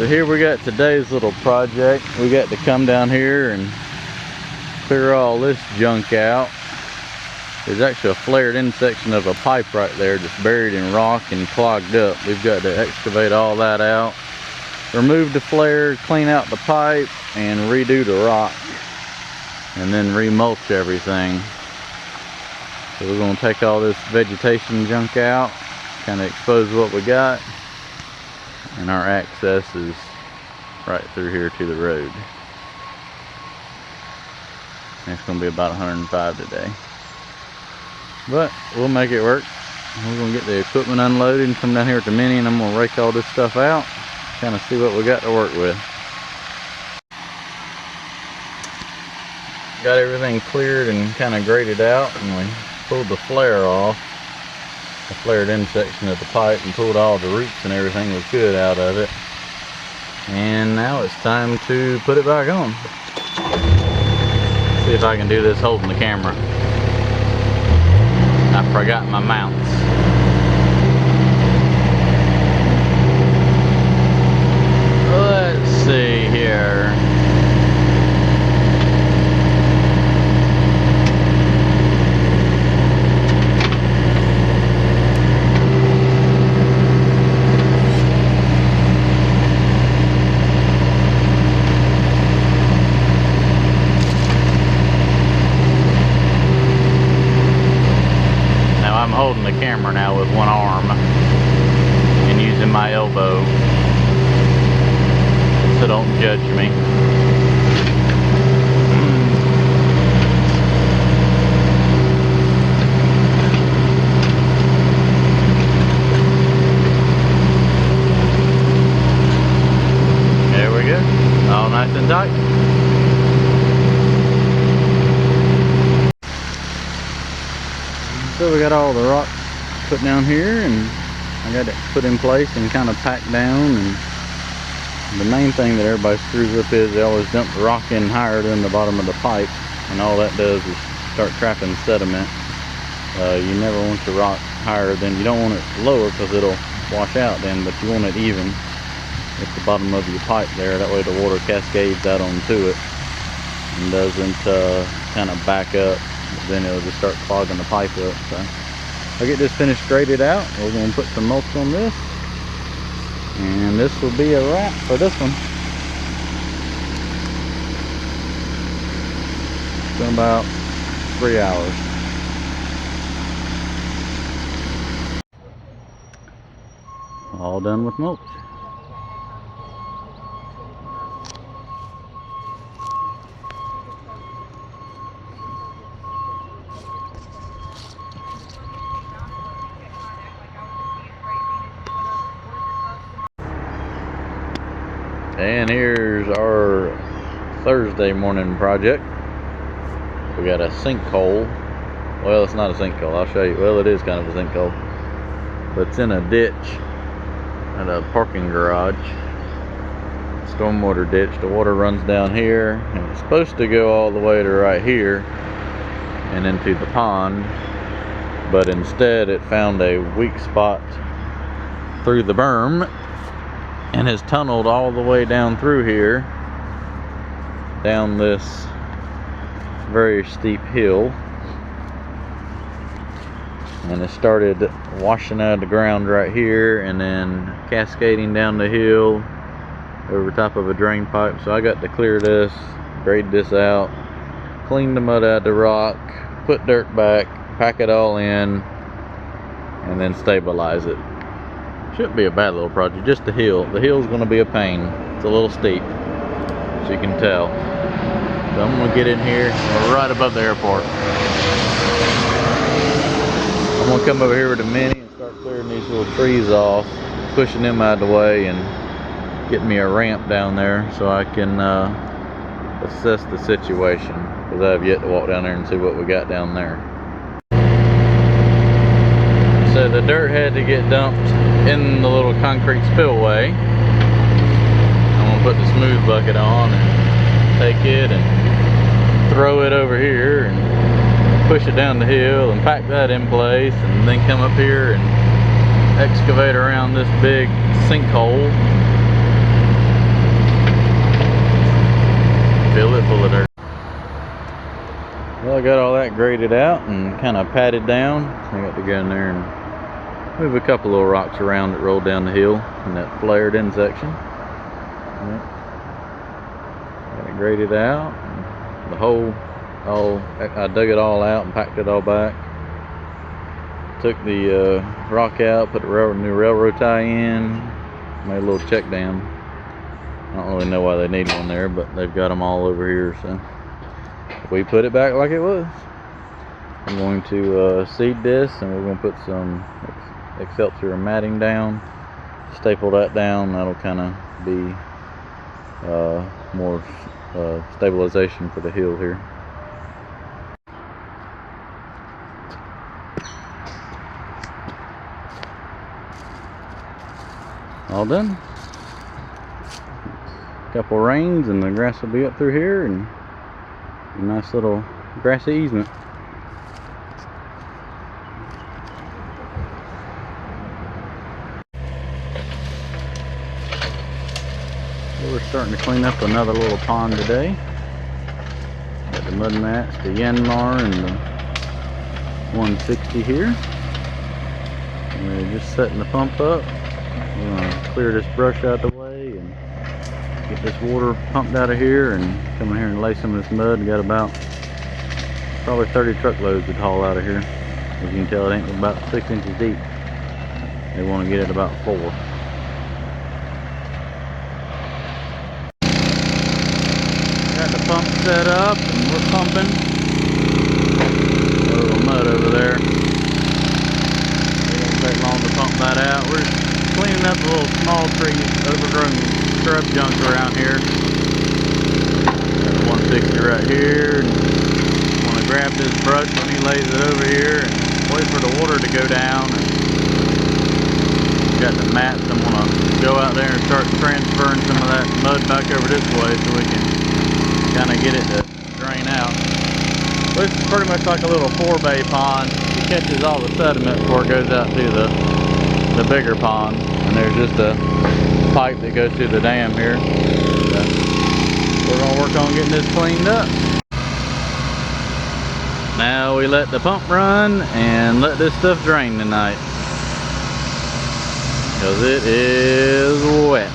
So here we got today's little project. We got to come down here and clear all this junk out. There's actually a flared in section of a pipe right there just buried in rock and clogged up. We've got to excavate all that out, remove the flare, clean out the pipe, and redo the rock, and then remulch everything. So we're going to take all this vegetation junk out, kind of expose what we got, and our access is right through here to the road. And it's going to be about 105 today, but we'll make it work. We're going to get the equipment unloaded and come down here at the Mini, and I'm going to rake all this stuff out, kind of see what we got to work with. Got everything cleared and kind of graded out, and we pulled the flare off, the flared in section of the pipe, and pulled all the roots and everything was good out of it. And now it's time to put it back on. See if I can do this holding the camera. I forgot my mounts. Let's see here. I'm holding the camera now with one arm and using my elbow, so don't judge me. There we go, all nice and tight. So we got all the rock put down here, and I got it put in place and kind of packed down. And the main thing that everybody screws up is they always dump the rock in higher than the bottom of the pipe, and all that does is start trapping sediment. You never want your rock higher than, you don't want it lower because it'll wash out then, but you want it even at the bottom of your pipe there. That way the water cascades out onto it and doesn't kind of back up. Then it'll just start clogging the pipe up. So I'll get this finished graded out. We're going to put some mulch on this, and this will be a wrap for this one. It's been about 3 hours. All done with mulch. And here's our Thursday morning project. We got a sinkhole. Well, it's not a sinkhole, I'll show you. Well, it is kind of a sinkhole, but it's in a ditch at a parking garage. Stormwater ditch. The water runs down here, and it's supposed to go all the way to right here and into the pond, but instead it found a weak spot through the berm and has tunneled all the way down through here, down this very steep hill, and it started washing out of the ground right here and then cascading down the hill over top of a drain pipe. So I got to clear this, grade this out, clean the mud out of the rock, put dirt back, pack it all in, and then stabilize it. Shouldn't be a bad little project, just the hill. The hill's going to be a pain. It's a little steep, as you can tell. So I'm going to get in here. We're right above the airport. I'm going to come over here with the Mini and start clearing these little trees off, pushing them out of the way, and getting me a ramp down there so I can assess the situation, because I have yet to walk down there and see what we got down there. So the dirt had to get dumped in the little concrete spillway. I'm gonna put the smooth bucket on and take it and throw it over here and push it down the hill and pack that in place, and then come up here and excavate around this big sinkhole fill it full of dirt. Well, I got all that graded out and kind of patted down. I got to go in there and move a couple little rocks around that rolled down the hill in that flared in section. Yep. Got it graded out. The hole, I dug it all out and packed it all back. Took the rock out, put the new railroad tie in, made a little check dam. I don't really know why they need one there, but they've got them all over here, so we put it back like it was. I'm going to seed this, and we're going to put some Excelsior matting down, staple that down. That'll kind of be more stabilization for the hill here. All done. Couple rains and the grass will be up through here, and a nice little grassy easement. So we're starting to clean up another little pond today. Got the mud mats, the Yanmar, and the 160 here. We're just setting the pump up. We're going to clear this brush out the way and get this water pumped out of here and come in here and lay some of this mud. We got about probably 30 truckloads to haul out of here. As you can tell, it ain't about 6 inches deep. They want to get it about 4. Got the pump set up and we're pumping. A little mud over there. It won't take long to pump that out. We're just cleaning up the little small trees, overgrown scrub junk around here. Got the 160 right here. Want to grab this brush when he lays it over here and wait for the water to go down. And got the mats. I'm going to go out there and start transferring some of that mud back over this way so we can kind of get it to drain out. This is pretty much like a little 4-bay pond. It catches all the sediment before it goes out to the bigger pond. And there's just a pipe that goes through the dam here. So we're going to work on getting this cleaned up. Now we let the pump run and let this stuff drain tonight, because it is wet.